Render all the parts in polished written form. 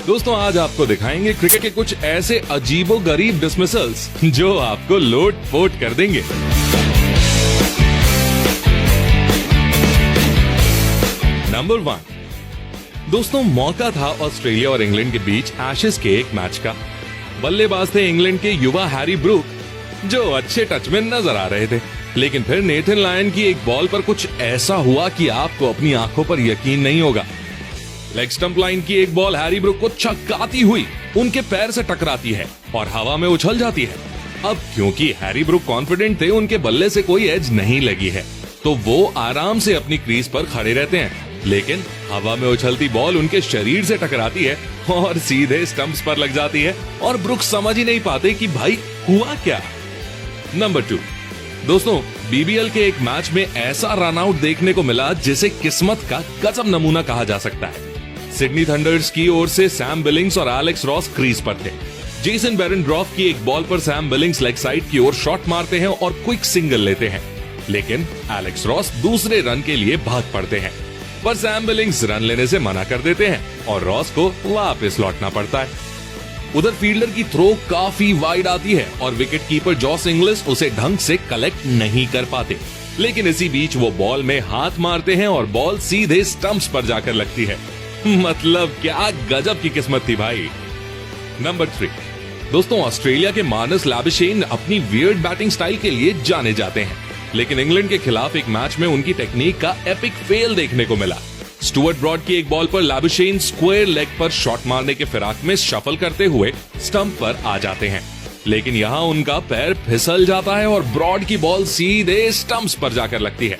दोस्तों आज आपको दिखाएंगे क्रिकेट के कुछ ऐसे अजीबोगरीब डिसमिसल्स जो आपको लोट पोट कर देंगे। नंबर 1। दोस्तों मौका था ऑस्ट्रेलिया और इंग्लैंड के बीच एशेज के एक मैच का। बल्लेबाज थे इंग्लैंड के युवा हैरी ब्रूक, जो अच्छे टच में नजर आ रहे थे, लेकिन फिर नेथन लायन की एक बॉल पर कुछ ऐसा हुआ कि आपको अपनी आंखों पर यकीन नहीं होगा। लेग स्टंप लाइन की एक बॉल हैरी ब्रूक को छक्काती हुई उनके पैर से टकराती है और हवा में उछल जाती है। अब क्योंकि हैरी ब्रूक कॉन्फिडेंट थे उनके बल्ले से कोई एज नहीं लगी है, तो वो आराम से अपनी क्रीज पर खड़े रहते हैं, लेकिन हवा में उछलती बॉल उनके शरीर से टकराती है और सीधे स्टंप्स पर लग जाती है और ब्रूक समझ ही नहीं पाते कि भाई हुआ क्या। नंबर 2। दोस्तों बीबीएल के एक मैच में ऐसा रन आउट देखने को मिला जिसे किस्मत का गजब नमूना कहा जा सकता है। सिडनी थंडर्स की ओर से सैम बिलिंग्स और एलेक्स रॉस क्रीज पर थे। जेसन बेरेंड्रॉफ की एक बॉल पर सैम बिलिंग्स लेग साइड की ओर शॉट मारते हैं और क्विक सिंगल लेते हैं, लेकिन एलेक्स रॉस दूसरे रन के लिए भाग पड़ते हैं, पर सैम बिलिंग्स रन लेने से मना कर देते हैं और रॉस को वापस लौटना पड़ता है। उधर फील्डर की थ्रो काफी वाइड आती है और विकेट कीपर जॉस इंग्लिश उसे ढंग से कलेक्ट नहीं कर पाते, लेकिन इसी बीच वो बॉल में हाथ मारते हैं और बॉल सीधे स्टंप्स पर जाकर लगती है। मतलब क्या गजब की किस्मत थी भाई। नंबर 3। दोस्तों ऑस्ट्रेलिया के मार्नस लैबुशेन अपनी वियर्ड बैटिंग स्टाइल के लिए जाने जाते हैं, लेकिन इंग्लैंड के खिलाफ एक मैच में उनकी टेक्निक का एपिक फेल देखने को मिला। स्टुअर्ट ब्रॉड की एक बॉल पर लैबुशेन स्क्वायर लेग पर शॉट मारने के फिराक में शफल करते हुए स्टंप पर आ जाते हैं, लेकिन यहाँ उनका पैर फिसल जाता है और ब्रॉड की बॉल सीधे स्टंप्स पर जाकर लगती है।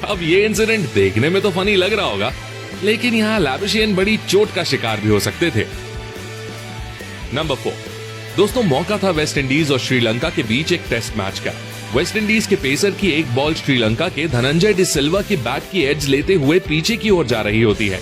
अब ये इंसिडेंट देखने में तो फनी लग रहा होगा, लेकिन यहाँ लैबुशेन बड़ी चोट का शिकार भी हो सकते थे। नंबर 4। दोस्तों मौका था वेस्ट इंडीज और श्रीलंका के बीच एक टेस्ट मैच का। वेस्ट इंडीज के पेसर की एक बॉल श्रीलंका के धनंजय डिसिल्वा की बैट की एज लेते हुए पीछे की ओर जा रही होती है।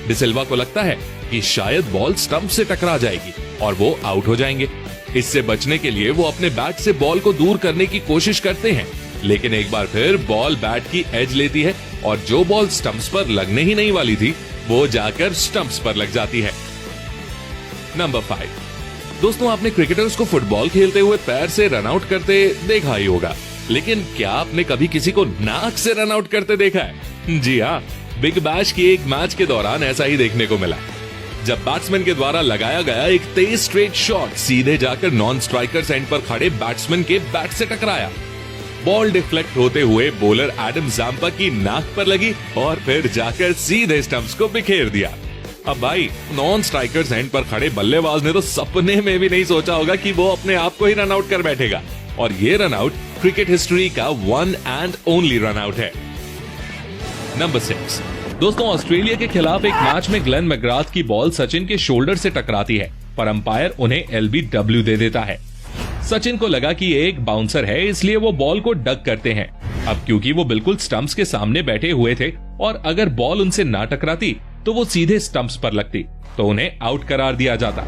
डिसिल्वा को लगता है कि शायद बॉल स्टंप से टकरा जाएगी और वो आउट हो जाएंगे। इससे बचने के लिए वो अपने बैट से बॉल को दूर करने की कोशिश करते हैं, लेकिन एक बार फिर बॉल बैट की एज लेती है और जो बॉल स्टंप्स पर लगने ही नहीं वाली थी वो जाकर स्टंप्स पर लग जाती है। नंबर 5। दोस्तों आपने क्रिकेटर्स को फुटबॉल खेलते हुए पैर से रन आउट करते देखा ही होगा, लेकिन क्या आपने कभी किसी को नाक से रन आउट करते देखा है? जी हाँ, बिग बैश की एक मैच के दौरान ऐसा ही देखने को मिला, जब बैट्समैन के द्वारा लगाया गया एक तेज स्ट्रेट शॉट सीधे जाकर नॉन स्ट्राइकर्स एंड पर खड़े बैट्समैन के बैट से टकराया। बॉल डिफ्लेक्ट होते हुए बॉलर एडम जाम्पा की नाक पर लगी और फिर जाकर सीधे स्टंप्स को बिखेर दिया। अब भाई नॉन स्ट्राइकर्स एंड पर खड़े बल्लेबाज ने तो सपने में भी नहीं सोचा होगा कि वो अपने आप को ही रन आउट कर बैठेगा, और ये रन आउट क्रिकेट हिस्ट्री का one and only run out है। नंबर 6। दोस्तों ऑस्ट्रेलिया के खिलाफ एक मैच में ग्लेन मैकग्राथ की बॉल सचिन के शोल्डर से टकराती है, पर अंपायर उन्हें LBW दे देता है। सचिन को लगा कि ये एक बाउंसर है, इसलिए वो बॉल को डक करते हैं। अब क्योंकि वो बिल्कुल स्टंप्स के सामने बैठे हुए थे और अगर बॉल उनसे ना टकराती तो वो सीधे स्टंप्स पर लगती, तो उन्हें आउट करार दिया जाता।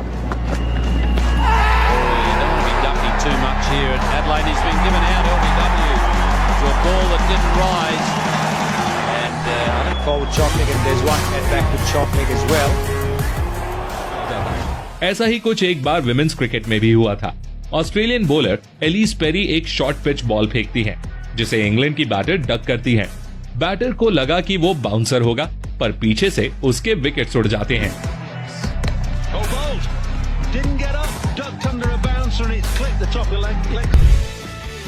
ऐसा ही कुछ एक बार विमेंस क्रिकेट में भी हुआ था। ऑस्ट्रेलियन बॉलर एलिस पेरी एक शॉर्ट पिच बॉल फेंकती हैं, जिसे इंग्लैंड की बैटर डक करती है। बैटर को लगा कि वो बाउंसर होगा, पर पीछे से उसके विकेट्स उड़ जाते हैं।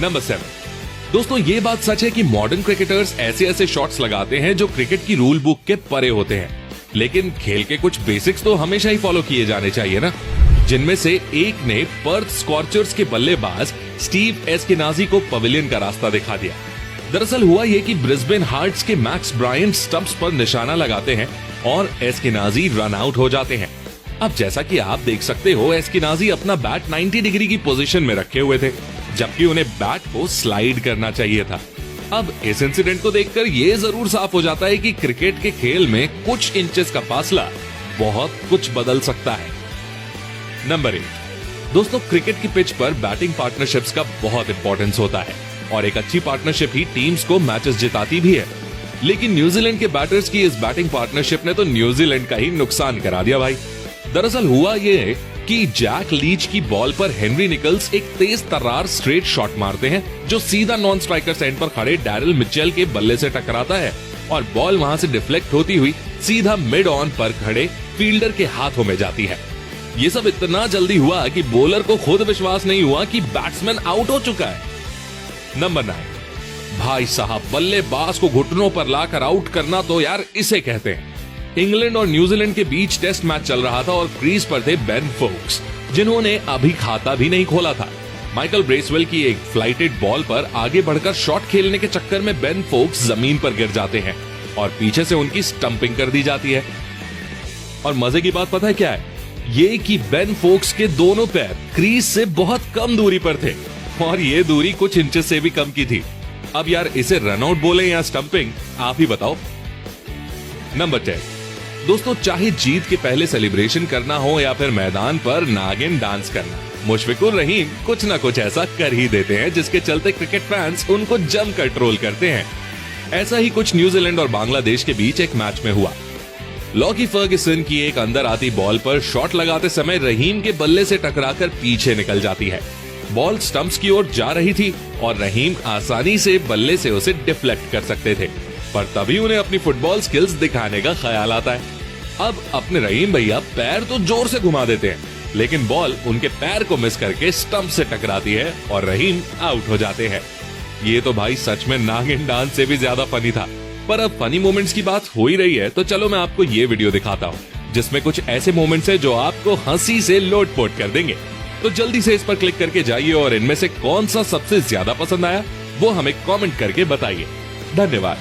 नंबर 7। दोस्तों ये बात सच है कि मॉडर्न क्रिकेटर्स ऐसे ऐसे शॉट्स लगाते हैं जो क्रिकेट की रूल बुक के परे होते हैं, लेकिन खेल के कुछ बेसिक्स तो हमेशा ही फॉलो किए जाने चाहिए ना, जिनमें से एक ने पर्थ स्कॉर्चर्स के बल्लेबाज स्टीव एस्केनाजी को पवेलियन का रास्ता दिखा दिया। दरअसल हुआ ये कि ब्रिस्बेन हार्ट्स के मैक्स ब्रायंट स्टंप्स पर निशाना लगाते हैं और एस्केनाजी रन आउट हो जाते हैं। अब जैसा कि आप देख सकते हो, एस्केनाजी अपना बैट 90 डिग्री की पोजीशन में रखे हुए थे, जबकि उन्हें बैट को स्लाइड करना चाहिए था। अब इस इंसिडेंट को देखकर ये जरूर साफ हो जाता है कि क्रिकेट के खेल में कुछ इंचेस का फासला बहुत कुछ बदल सकता है। नंबर 8। दोस्तों क्रिकेट की पिच पर बैटिंग पार्टनरशिप्स का बहुत इंपॉर्टेंस होता है और एक अच्छी पार्टनरशिप ही टीम्स को मैचेस जिताती भी है, लेकिन न्यूजीलैंड के बैटर्स की इस बैटिंग पार्टनरशिप ने तो न्यूजीलैंड का ही नुकसान करा दिया भाई। दरअसल हुआ ये कि जैक लीच की बॉल पर हेनरी निकल्स एक तेज तर्रार स्ट्रेट शॉट मारते हैं जो सीधा नॉन स्ट्राइकर एंड पर खड़े डैरिल मिचेल के बल्ले से टकराता है और बॉल वहां से डिफ्लेक्ट होती हुई सीधा मिड ऑन पर खड़े फील्डर के हाथों में जाती है। ये सब इतना जल्दी हुआ कि बॉलर को खुद विश्वास नहीं हुआ कि बैट्समैन आउट हो चुका है। नंबर 9, भाई साहब बल्लेबाज को घुटनों पर लाकर आउट करना तो यार इसे कहते हैं। इंग्लैंड और न्यूजीलैंड के बीच टेस्ट मैच चल रहा था और क्रीज पर थे बेन फोक्स, जिन्होंने अभी खाता भी नहीं खोला था। माइकल ब्रेसवेल की एक फ्लाइटेड बॉल पर आगे बढ़कर शॉट खेलने के चक्कर में बेन फोक्स जमीन पर गिर जाते हैं और पीछे से उनकी स्टंपिंग कर दी जाती है। और मजे की बात पता है क्या है? ये कि बेन फोक्स के दोनों पैर क्रीज से बहुत कम दूरी पर थे और ये दूरी कुछ इंचेस से भी कम की थी। अब यार इसे रनआउट बोले या स्टंपिंग, आप ही बताओ। नंबर 10, दोस्तों चाहे जीत के पहले सेलिब्रेशन करना हो या फिर मैदान पर नागिन डांस करना, मुशफिकुर रहीम कुछ ना कुछ ऐसा कर ही देते हैं जिसके चलते क्रिकेट फैंस उनको जमकर ट्रोल करते हैं। ऐसा ही कुछ न्यूजीलैंड और बांग्लादेश के बीच एक मैच में हुआ। लॉकी फर्ग्यूसन की एक अंदर आती बॉल पर शॉट लगाते समय रहीम के बल्ले से टकराकर पीछे निकल जाती है। बॉल स्टंप्स की ओर जा रही थी और रहीम आसानी से बल्ले से उसे डिफ्लेक्ट कर सकते थे, पर तभी उन्हें अपनी फुटबॉल स्किल्स दिखाने का ख्याल आता है। अब अपने रहीम भैया पैर तो जोर से घुमा देते हैं, लेकिन बॉल उनके पैर को मिस करके स्टंप से टकराती है और रहीम आउट हो जाते हैं। ये तो भाई सच में नागिन डांस से भी ज्यादा फनी था। पर अब फनी मोमेंट्स की बात हो ही रही है तो चलो मैं आपको ये वीडियो दिखाता हूँ जिसमें कुछ ऐसे मोमेंट्स है जो आपको हंसी से लोटपोट कर देंगे। तो जल्दी से इस पर क्लिक करके जाइए और इनमें से कौन सा सबसे ज्यादा पसंद आया वो हमें कमेंट करके बताइए। धन्यवाद।